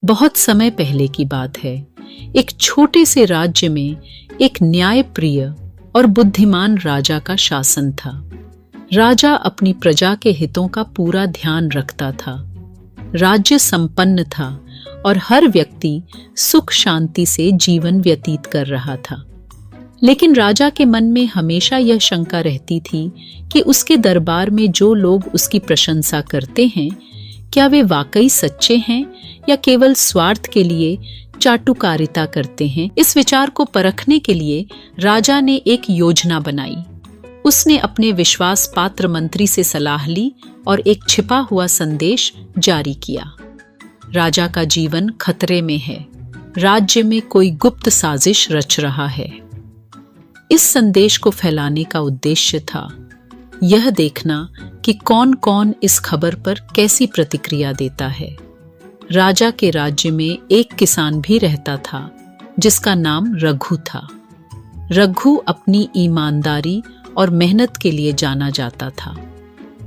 बहुत समय पहले की बात है। एक छोटे से राज्य में एक न्यायप्रिय और बुद्धिमान राजा का शासन था। राजा अपनी प्रजा के हितों का पूरा ध्यान रखता था। राज्य संपन्न था और हर व्यक्ति सुख शांति से जीवन व्यतीत कर रहा था। लेकिन राजा के मन में हमेशा यह शंका रहती थी कि उसके दरबार में जो लोग उसकी प्रशंसा करते हैं, क्या वे वाकई सच्चे हैं या केवल स्वार्थ के लिए चाटुकारिता करते हैं। इस विचार को परखने के लिए राजा ने एक योजना बनाई। उसने अपने विश्वास पात्र मंत्री से सलाह ली और एक छिपा हुआ संदेश जारी किया। राजा का जीवन खतरे में है। राज्य में कोई गुप्त साजिश रच रहा है। इस संदेश को फैलाने का उद्देश्य था यह देखना कि कौन कौन इस खबर पर कैसी प्रतिक्रिया देता है। राजा के राज्य में एक किसान भी रहता था जिसका नाम रघु था। रघु अपनी ईमानदारी और मेहनत के लिए जाना जाता था।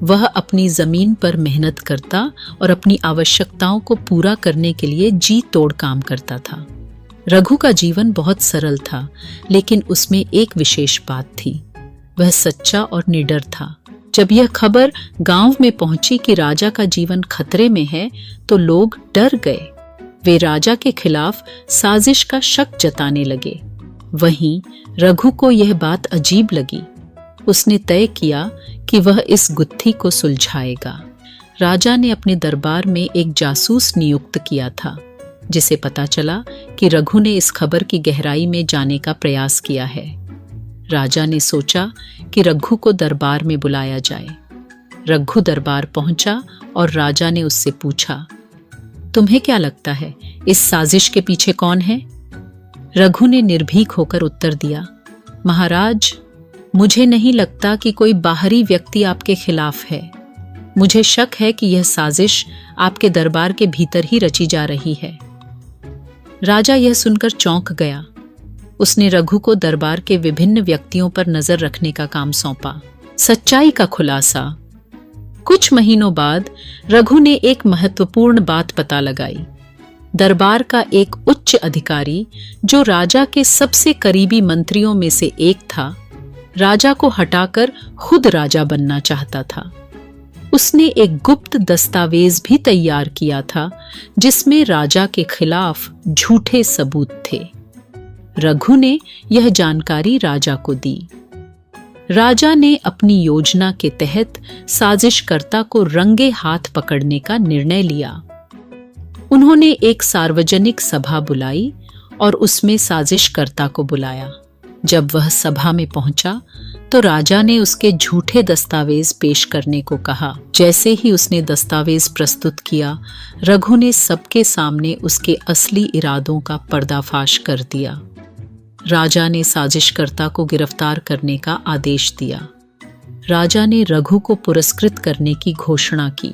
वह अपनी जमीन पर मेहनत करता और अपनी आवश्यकताओं को पूरा करने के लिए जी तोड़ काम करता था। रघु का जीवन बहुत सरल था, लेकिन उसमें एक विशेष बात थी। वह सच्चा और निडर था। जब यह खबर गांव में पहुंची कि राजा का जीवन खतरे में है, तो लोग डर गए। वे राजा के खिलाफ साजिश का शक जताने लगे। वहीं रघु को यह बात अजीब लगी। उसने तय किया कि वह इस गुत्थी को सुलझाएगा। राजा ने अपने दरबार में एक जासूस नियुक्त किया था, जिसे पता चला कि रघु ने इस खबर की गहराई में जाने का प्रयास किया है। राजा ने सोचा कि रघु को दरबार में बुलाया जाए। रघु दरबार पहुंचा और राजा ने उससे पूछा, तुम्हें क्या लगता है, इस साजिश के पीछे कौन है? रघु ने निर्भीक होकर उत्तर दिया, महाराज, मुझे नहीं लगता कि कोई बाहरी व्यक्ति आपके खिलाफ है। मुझे शक है कि यह साजिश आपके दरबार के भीतर ही रची जा रही है। राजा यह सुनकर चौंक गया। उसने रघु को दरबार के विभिन्न व्यक्तियों पर नजर रखने का काम सौंपा। सच्चाई का खुलासा। कुछ महीनों बाद रघु ने एक महत्वपूर्ण बात पता लगाई। दरबार का एक उच्च अधिकारी, जो राजा के सबसे करीबी मंत्रियों में से एक था, राजा को हटाकर खुद राजा बनना चाहता था। उसने एक गुप्त दस्तावेज भी तैयार किया था, जिसमें राजा के खिलाफ झूठे सबूत थे। रघु ने यह जानकारी राजा को दी। राजा ने अपनी योजना के तहत साजिशकर्ता को रंगे हाथ पकड़ने का निर्णय लिया। उन्होंने एक सार्वजनिक सभा बुलाई और उसमें साजिशकर्ता को बुलाया। जब वह सभा में पहुंचा तो राजा ने उसके झूठे दस्तावेज पेश करने को कहा। जैसे ही उसने दस्तावेज प्रस्तुत किया, रघु ने सबके सामने उसके असली इरादों का पर्दाफाश कर दिया। राजा ने साजिशकर्ता को गिरफ्तार करने का आदेश दिया। राजा ने रघु को पुरस्कृत करने की घोषणा की,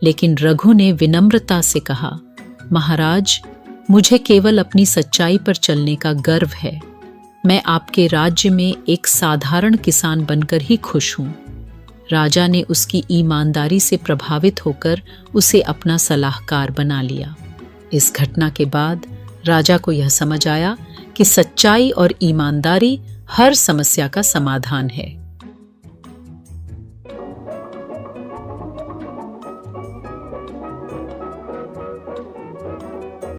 लेकिन रघु ने विनम्रता से कहा, महाराज, मुझे केवल अपनी सच्चाई पर चलने का गर्व है। मैं आपके राज्य में एक साधारण किसान बनकर ही खुश हूँ। राजा ने उसकी ईमानदारी से प्रभावित होकर उसे अपना सलाहकार बना लिया। इस घटना के बाद राजा को यह समझ आया कि सच्चाई और ईमानदारी हर समस्या का समाधान है।